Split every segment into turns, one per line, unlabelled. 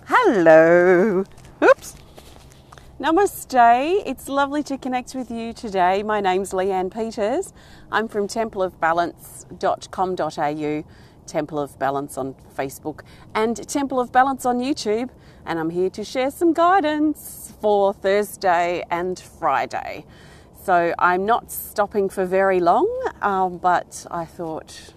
Hello. Oops. Namaste. It's lovely to connect with you today. My name's Leanne Peters. I'm from templeofbalance.com.au, Temple of Balance on Facebook and Temple of Balance on YouTube. And I'm here to share some guidance for Thursday and Friday. So I'm not stopping for very long, but I thought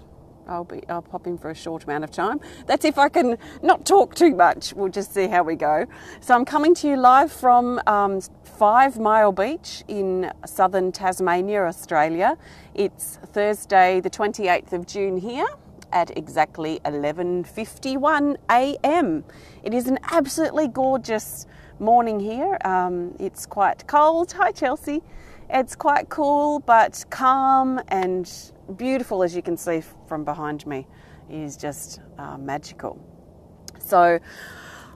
I'll pop in for a short amount of time. That's if I can not talk too much. We'll just see how we go. So I'm coming to you live from 5 Mile Beach in southern Tasmania, Australia. It's Thursday the 28th of June here at exactly 11:51 a.m. It is an absolutely gorgeous morning here. It's quite cold. Hi Chelsea. It's quite cool but calm and beautiful, as you can see from behind me. It is just magical. So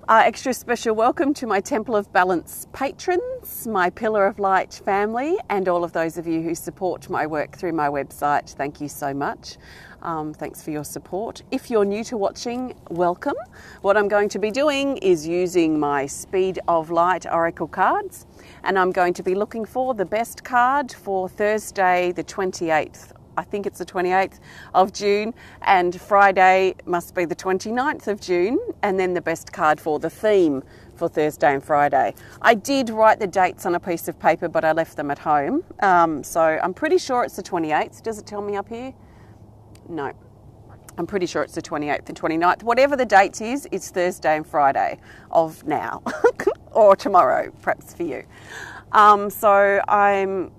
extra special welcome to my Temple of Balance patrons, my Pillar of Light family, and all of those of you who support my work through my website. Thank you so much. Thanks for your support. If you're new to watching, welcome. What I'm going to be doing is using my Speed of Light Oracle cards, and I'm going to be looking for the best card for Thursday the 28th. I think it's the 28th of June, and Friday must be the 29th of June, and then the best card for the theme for Thursday and Friday. I did write the dates on a piece of paper, but I left them at home. So I'm pretty sure it's the 28th. Does it tell me up here? No. I'm pretty sure it's the 28th and 29th. Whatever the date is, it's Thursday and Friday of now, or tomorrow, perhaps for you. So I'm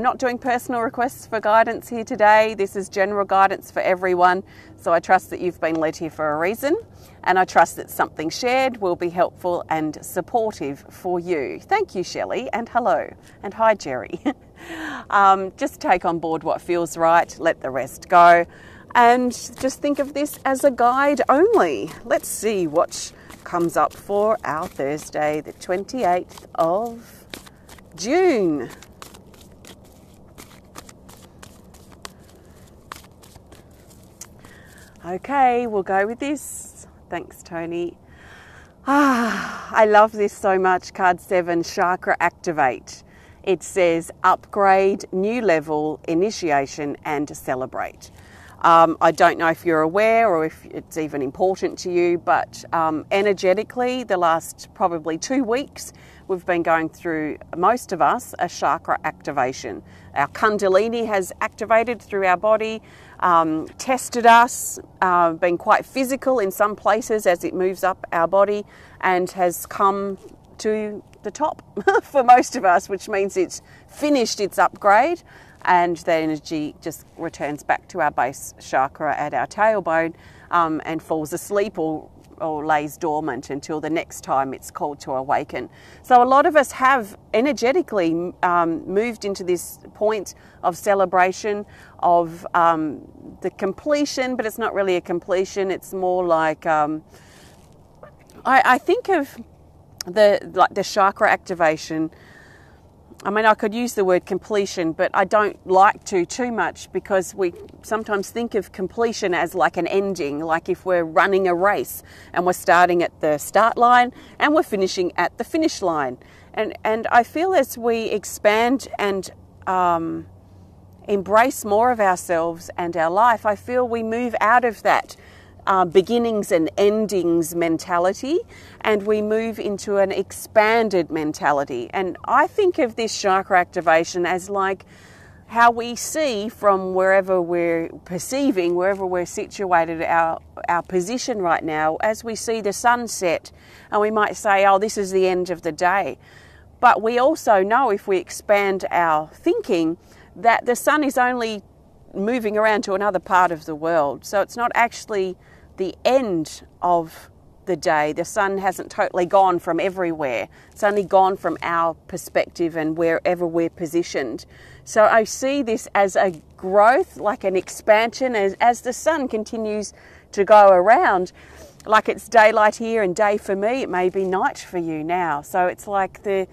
not doing personal requests for guidance here today. This is general guidance for everyone. So I trust that you've been led here for a reason, and I trust that something shared will be helpful and supportive for you. Thank you, Shelley, and hello, and hi, Jerry. Just take on board what feels right, let the rest go, and just think of this as a guide only. Let's see what comes up for our Thursday, the 28th of June. Okay, we'll go with this. Thanks, Tony. I love this so much. Card 7, Chakra Activate. It says upgrade, new level, initiation, and celebrate. I don't know if you're aware or if it's even important to you, but energetically, the last probably 2 weeks, we've been going through, most of us, a chakra activation. Our Kundalini has activated through our body, tested us, been quite physical in some places as it moves up our body, and has come to the top for most of us, which means it's finished its upgrade, and the energy just returns back to our base chakra at our tailbone and falls asleep or lays dormant until the next time it's called to awaken. So a lot of us have energetically moved into this point of celebration of the completion, but it's not really a completion. It's more like I think of the chakra activation. I mean, I could use the word completion, but I don't like to too much, because we sometimes think of completion as like an ending, like if we're running a race and we're starting at the start line and we're finishing at the finish line. And I feel as we expand and embrace more of ourselves and our life, I feel we move out of that beginnings and endings mentality, and we move into an expanded mentality. And I think of this chakra activation as like how we see from wherever we're perceiving, wherever we're situated, our position right now, as we see the sunset, and we might say, oh, this is the end of the day. But we also know, if we expand our thinking, that the sun is only moving around to another part of the world. So it's not actually the end of the day. The sun hasn't totally gone from everywhere. It's only gone from our perspective and wherever we're positioned. So I see this as a growth, like an expansion, as the sun continues to go around. Like it's daylight here and day for me, it may be night for you now. So it's like the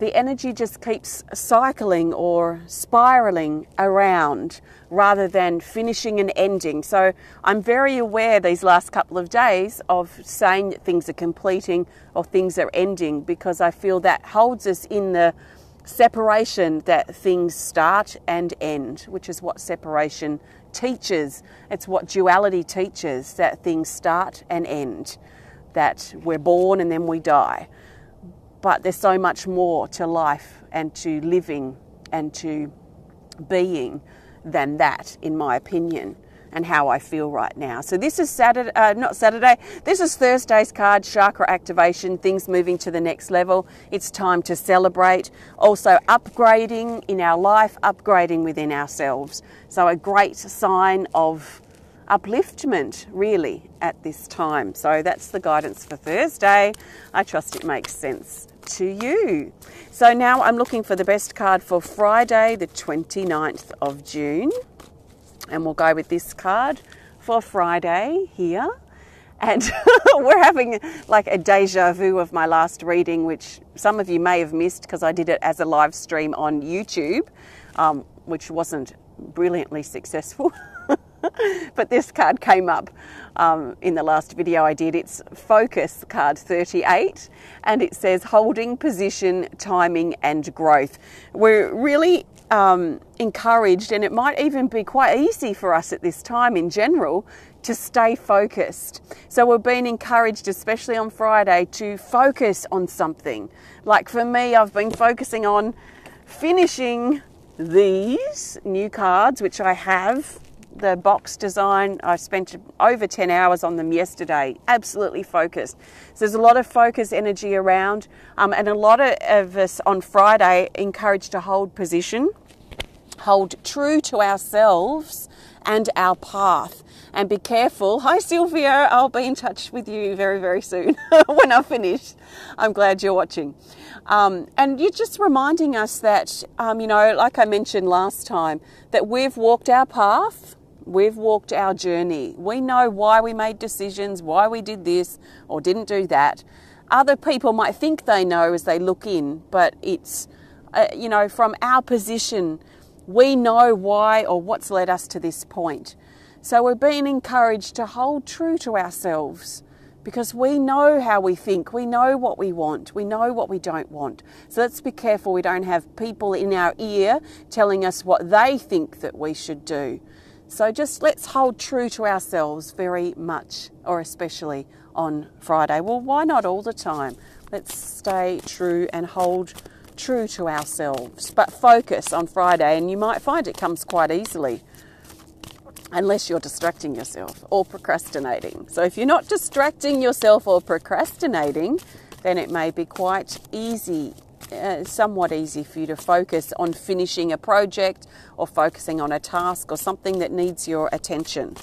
the energy just keeps cycling or spiraling around rather than finishing and ending. So I'm very aware these last couple of days of saying that things are completing or things are ending, because I feel that holds us in the separation that things start and end, which is what separation teaches. It's what duality teaches, that things start and end, that we're born and then we die. But there's so much more to life and to living and to being than that, in my opinion, and how I feel right now. So this is this is Thursday's card, chakra activation, things moving to the next level. It's time to celebrate. Also upgrading in our life, upgrading within ourselves. So a great sign of upliftment, really, at this time. So that's the guidance for Thursday. I trust it makes sense to you. So now I'm looking for the best card for Friday, the 29th of June. And we'll go with this card for Friday here. And we're having like a deja vu of my last reading, which some of you may have missed because I did it as a live stream on YouTube, which wasn't brilliantly successful. But this card came up in the last video I did. It's Focus card 38, and it says holding position, timing and growth. We're really encouraged, and it might even be quite easy for us at this time in general, to stay focused. So we're being encouraged, especially on Friday, to focus on something. Like for me, I've been focusing on finishing these new cards, which I have. The box design, I spent over 10 hours on them yesterday, absolutely focused. So there's a lot of focus energy around, and a lot of us on Friday encouraged to hold position, hold true to ourselves and our path, and be careful. Hi Sylvia, I'll be in touch with you very, very soon when I've finished. I'm glad you're watching. And you're just reminding us that, like I mentioned last time, that we've walked our path. We've walked our journey. We know why we made decisions, why we did this or didn't do that. Other people might think they know as they look in, but it's, from our position, we know why or what's led us to this point. So we're being encouraged to hold true to ourselves, because we know how we think, we know what we want, we know what we don't want. So let's be careful we don't have people in our ear telling us what they think that we should do. So just let's hold true to ourselves very much, or especially on Friday. Well, why not all the time? Let's stay true and hold true to ourselves, but focus on Friday, and you might find it comes quite easily, unless you're distracting yourself or procrastinating. So if you're not distracting yourself or procrastinating, then it may be quite easy, somewhat easy for you to focus on finishing a project or focusing on a task or something that needs your attention.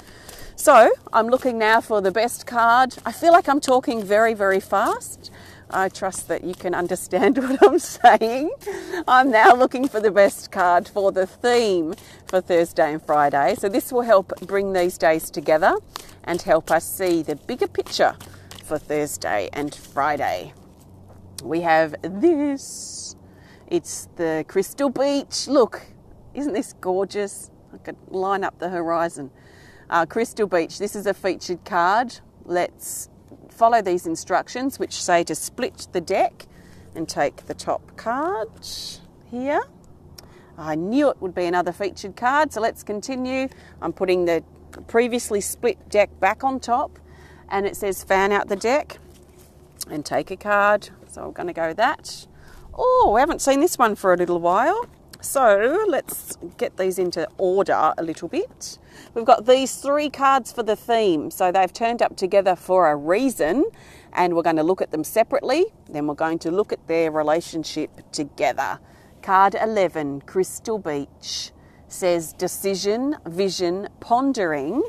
So I'm looking now for the best card. I feel like I'm talking very, very fast. I trust that you can understand what I'm saying. I'm now looking for the best card for the theme for Thursday and Friday. So this will help bring these days together and help us see the bigger picture for Thursday and Friday. We have this. It's the Crystal Beach. Look, isn't this gorgeous? I could line up the horizon. Crystal Beach, this is a featured card. Let's follow these instructions, which say to split the deck and take the top card here. I knew it would be another featured card, so let's continue. I'm putting the previously split deck back on top, and it says fan out the deck and take a card. So I'm going to go that. Oh, we haven't seen this one for a little while. So let's get these into order a little bit. We've got these 3 cards for the theme. So they've turned up together for a reason, and we're going to look at them separately. Then we're going to look at their relationship together. Card 11, Crystal Beach, says decision, vision, pondering,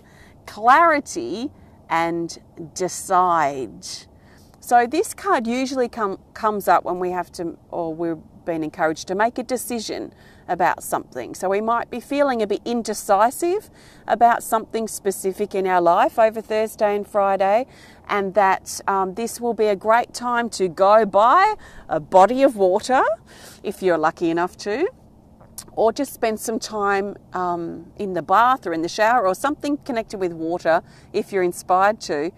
clarity, and decide. So this card usually comes up when we have to, or we're being encouraged to make a decision about something. So we might be feeling a bit indecisive about something specific in our life over Thursday and Friday, and that this will be a great time to go buy a body of water, if you're lucky enough to, or just spend some time in the bath or in the shower or something connected with water, if you're inspired to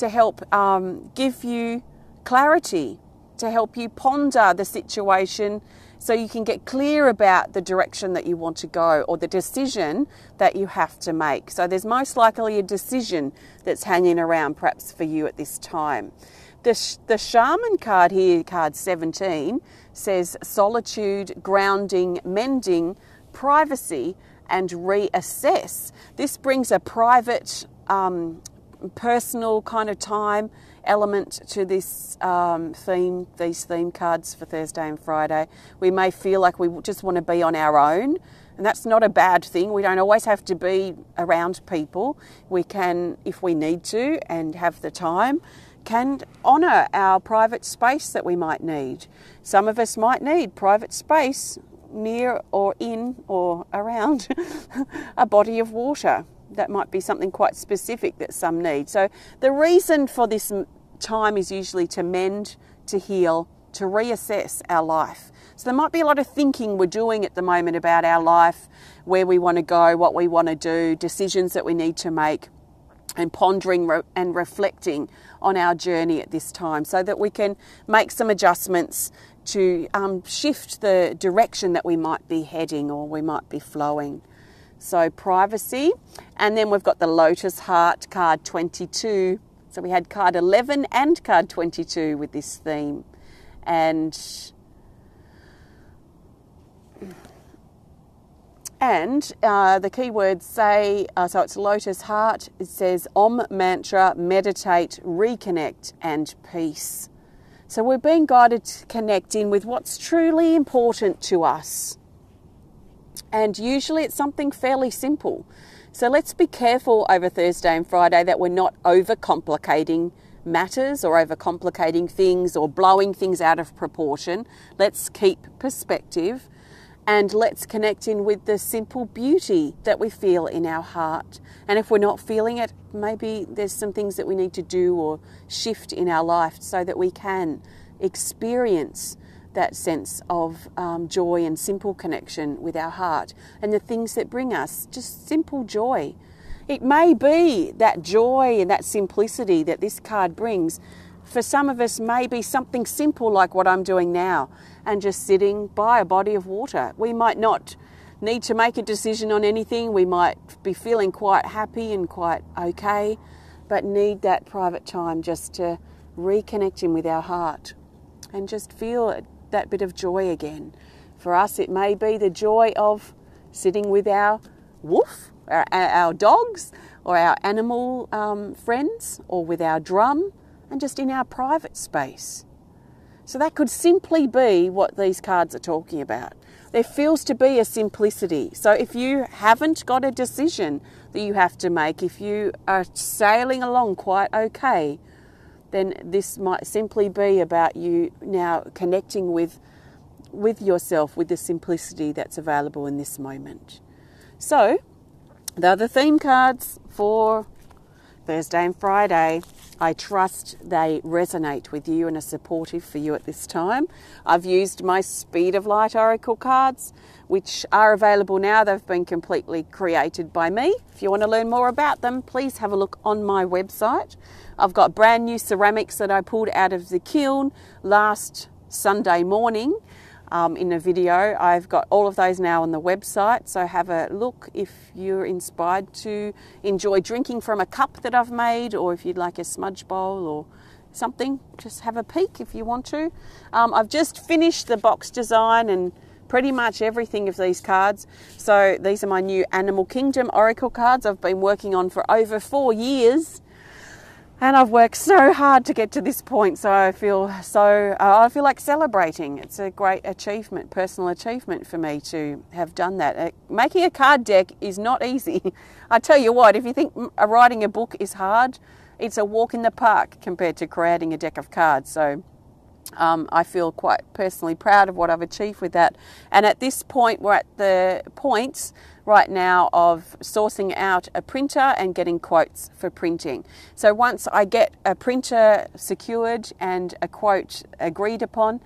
help give you clarity, to help you ponder the situation so you can get clear about the direction that you want to go or the decision that you have to make. So there's most likely a decision that's hanging around perhaps for you at this time. The Shaman card here, card 17, says solitude, grounding, mending, privacy, and reassess. This brings a private, personal kind of time element to this theme, these theme cards for Thursday and Friday. We may feel like we just want to be on our own, and that's not a bad thing. We don't always have to be around people. We can, if we need to and have the time, can honour our private space that we might need. Some of us might need private space near or in or around a body of water. That might be something quite specific that some need. So the reason for this time is usually to mend, to heal, to reassess our life. So there might be a lot of thinking we're doing at the moment about our life, where we want to go, what we want to do, decisions that we need to make, and pondering and reflecting on our journey at this time so that we can make some adjustments to shift the direction that we might be heading or we might be flowing. So privacy, and then we've got the Lotus Heart, card 22. So we had card 11 and card 22 with this theme. And the keywords say, so it's Lotus Heart, it says Om mantra, meditate, reconnect, and peace. So we're being guided to connect in with what's truly important to us. And usually it's something fairly simple. So let's be careful over Thursday and Friday that we're not overcomplicating matters or overcomplicating things or blowing things out of proportion. Let's keep perspective and let's connect in with the simple beauty that we feel in our heart. And if we're not feeling it, maybe there's some things that we need to do or shift in our life so that we can experience that sense of joy and simple connection with our heart and the things that bring us just simple joy. It may be that joy and that simplicity that this card brings. For some of us, may be something simple like what I'm doing now and just sitting by a body of water. We might not need to make a decision on anything. We might be feeling quite happy and quite okay, but need that private time just to reconnect in with our heart and just feel that bit of joy again. For us, it may be the joy of sitting with our woof, our dogs, or our animal friends, or with our drum, and just in our private space. So that could simply be what these cards are talking about. There feels to be a simplicity. So if you haven't got a decision that you have to make, if you are sailing along quite okay, then this might simply be about you now connecting with yourself, with the simplicity that's available in this moment. So, they're the theme cards for Thursday and Friday. I trust they resonate with you and are supportive for you at this time. I've used my Speed of Light Oracle cards, which are available now. They've been completely created by me. If you want to learn more about them, please have a look on my website. I've got brand new ceramics that I pulled out of the kiln last Sunday morning in a video. I've got all of those now on the website, so have a look if you're inspired to enjoy drinking from a cup that I've made, or if you'd like a smudge bowl or something, just have a peek if you want to. I've just finished the box design and pretty much everything of these cards. So these are my new Animal Kingdom Oracle cards I've been working on for over 4 years. And I've worked so hard to get to this point, so I feel like celebrating. It's a great achievement, personal achievement for me to have done that. Making a card deck is not easy. I tell you what, if you think writing a book is hard, it's a walk in the park compared to creating a deck of cards. So I feel quite personally proud of what I've achieved with that. And at this point, we're at the point right now of sourcing out a printer and getting quotes for printing. So once I get a printer secured and a quote agreed upon,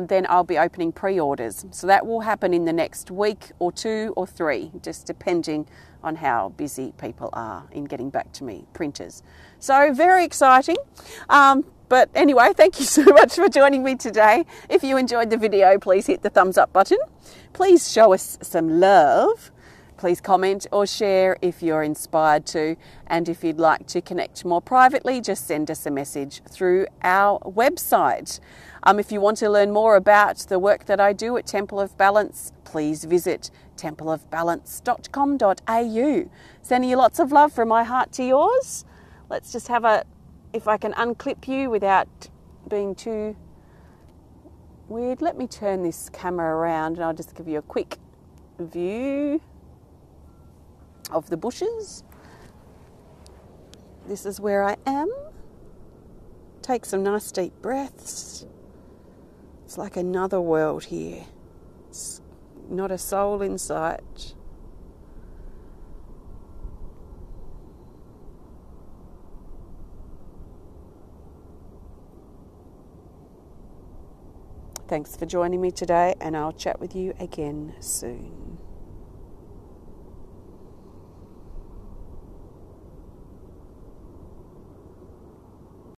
then I'll be opening pre-orders. So that will happen in the next week or 2 or 3, just depending on how busy people are in getting back to me, printers. So very exciting. But anyway, thank you so much for joining me today. If you enjoyed the video, please hit the thumbs up button. Please show us some love. Please comment or share if you're inspired to. And if you'd like to connect more privately, just send us a message through our website. If you want to learn more about the work that I do at Temple of Balance, please visit templeofbalance.com.au. Sending you lots of love from my heart to yours. Let's just have a, if I can unclip you without being too weird. Let me turn this camera around and I'll just give you a quick view of the bushes. This is where I am. Take some nice deep breaths. It's like another world here. It's not a soul in sight. Thanks for joining me today, and I'll chat with you again soon.